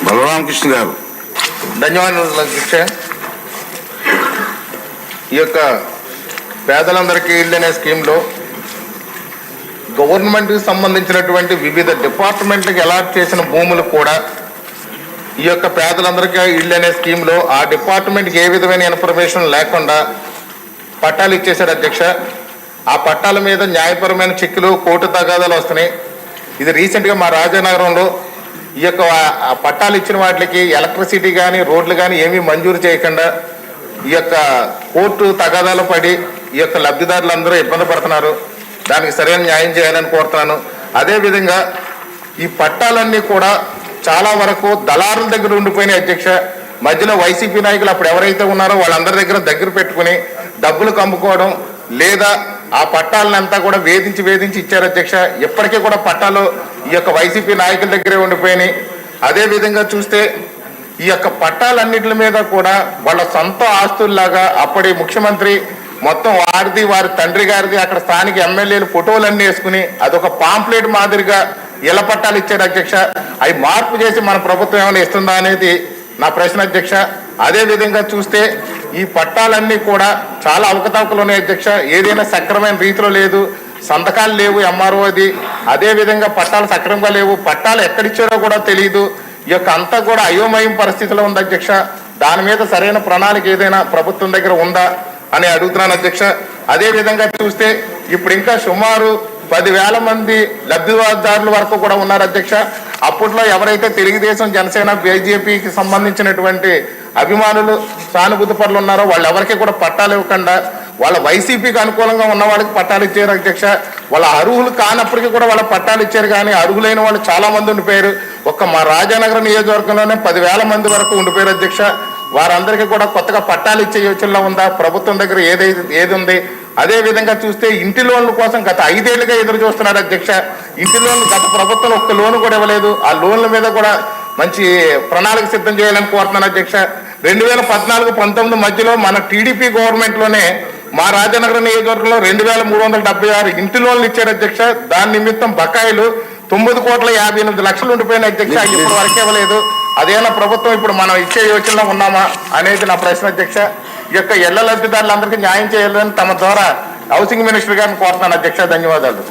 బలరామకృష్ణ గారు. ధన్యవాదాలు అధ్యక్ష. ఈ యొక్క పేదలందరికీ ఇల్లు అనే స్కీమ్లో గవర్నమెంట్కి సంబంధించినటువంటి వివిధ డిపార్ట్మెంట్లకు అలాట్ చేసిన భూములు కూడా ఈ యొక్క పేదలందరికీ ఇల్లు అనే స్కీమ్లో ఆ డిపార్ట్మెంట్కి ఏ విధమైన ఇన్ఫర్మేషన్ లేకుండా పట్టాలు ఇచ్చేశారు అధ్యక్ష. ఆ పట్టాల మీద న్యాయపరమైన చెక్కులు కోర్టు తగాదాలు వస్తున్నాయి. ఇది రీసెంట్గా మా రాజానగరంలో ఈ యొక్క పట్టాలు ఇచ్చిన వాటికి ఎలక్ట్రిసిటీ కానీ రోడ్లు కానీ ఏమీ మంజూరు చేయకుండా ఈ యొక్క కోర్టు తగాదాలు పడి ఈ యొక్క లబ్ధిదారులందరూ ఇబ్బంది పడుతున్నారు. దానికి సరైన న్యాయం చేయాలని కోరుతున్నాను. అదేవిధంగా ఈ పట్టాలన్నీ కూడా చాలా వరకు దళారుల దగ్గర ఉండిపోయినాయి అధ్యక్ష. మధ్యలో వైసీపీ నాయకులు అప్పుడు ఎవరైతే ఉన్నారో వాళ్ళందరి దగ్గర పెట్టుకుని డబ్బులు కమ్ముకోవడం లేదా ఆ పట్టాలనంతా కూడా వేధించి ఇచ్చారు అధ్యక్ష. ఇప్పటికీ కూడా పట్టాలు ఈ యొక్క వైసీపీ నాయకుల దగ్గరే ఉండిపోయినాయి. అదేవిధంగా చూస్తే ఈ యొక్క పట్టాలన్నిటి మీద కూడా వాళ్ళ సొంత ఆస్తుల్లాగా అప్పటి ముఖ్యమంత్రి మొత్తం వారిది వారి తండ్రి గారిది అక్కడ స్థానిక ఎమ్మెల్యేలు ఫోటోలన్నీ వేసుకుని అదొక పాంప్లెట్ మాదిరిగా ఇళ్ల పట్టాలు ఇచ్చారు అధ్యక్ష. అవి మార్పు చేసి మన ప్రభుత్వం ఏమైనా ఇస్తుందా అనేది నా ప్రశ్న అధ్యక్ష. అదేవిధంగా చూస్తే ఈ పట్టాలన్నీ కూడా చాలా అవకతవకలు ఉన్నాయి అధ్యక్ష. ఏదైనా సక్రమైన రీతిలో లేదు, సంతకాలు లేవు ఎంఆర్ఓది. అదేవిధంగా పట్టాలు సక్రమంగా లేవు, పట్టాలు ఎక్కడిచ్చారో కూడా తెలియదు. ఈ యొక్క అంతా కూడా అయోమయం పరిస్థితిలో ఉంది అధ్యక్ష. దాని మీద సరైన ప్రణాళిక ఏదైనా ప్రభుత్వం దగ్గర ఉందా అని అడుగుతున్నాను అధ్యక్ష. అదేవిధంగా చూస్తే ఇప్పుడు ఇంకా సుమారు 10,000 మంది లబ్ధిదారుల వరకు కూడా ఉన్నారు అధ్యక్ష. అప్పట్లో ఎవరైతే తెలుగుదేశం జనసేన బీజేపీకి సంబంధించినటువంటి అభిమానులు సానుభూతి పరులు ఉన్నారో వాళ్ళు ఎవరికి కూడా పట్టాలు ఇవ్వకుండా వాళ్ళ వైసీపీకి అనుకూలంగా ఉన్న వాళ్ళకి పట్టాలు ఇచ్చారు అధ్యక్ష. వాళ్ళ అర్హులు కానప్పటికీ కూడా వాళ్ళ పట్టాలు ఇచ్చారు. కానీ అర్హులైన వాళ్ళు చాలా మంది ఉండిపోయారు. ఒక్క మా రాజానగరం నియోజకవర్గంలోనే 10,000 మంది వరకు ఉండిపోయారు అధ్యక్ష. వారందరికీ కూడా కొత్తగా పట్టాలు ఇచ్చే యోచనలో ఉందా? ప్రభుత్వం దగ్గర ఏది ఉంది? అదేవిధంగా చూస్తే ఇంటి లోన్ల కోసం గత 5 ఏళ్లుగా ఎదురు చూస్తున్నారు అధ్యక్ష. ఇంటి లోన్లు గత ప్రభుత్వం ఒక్క లోన్ కూడా ఇవ్వలేదు. ఆ లోన్ల మీద కూడా మంచి ప్రణాళిక సిద్ధం చేయాలని కోరుతున్నాను అధ్యక్ష. 2014-19 మధ్యలో మన టీడీపీ గవర్నమెంట్లోనే మా రాజానగరం నియోజకవర్గంలో 2,376 ఇంటి లోన్లు ఇచ్చారు అధ్యక్ష. దాని నిమిత్తం బకాయిలు 9,58,00,000 ఉండిపోయిన అధ్యక్ష. ఇప్పటి వరకు ఇవ్వలేదు. అదేనా ప్రభుత్వం ఇప్పుడు మనం ఇచ్చే యోచనలో ఉన్నామా అనేది నా ప్రశ్న అధ్యక్ష. ఈ యొక్క ఇళ్ల లబ్ధిదారులందరికీ న్యాయం చేయాలని తమ ద్వారా హౌసింగ్ మినిస్టర్ గారిని కోరుతున్నాను అధ్యక్ష. ధన్యవాదాలు.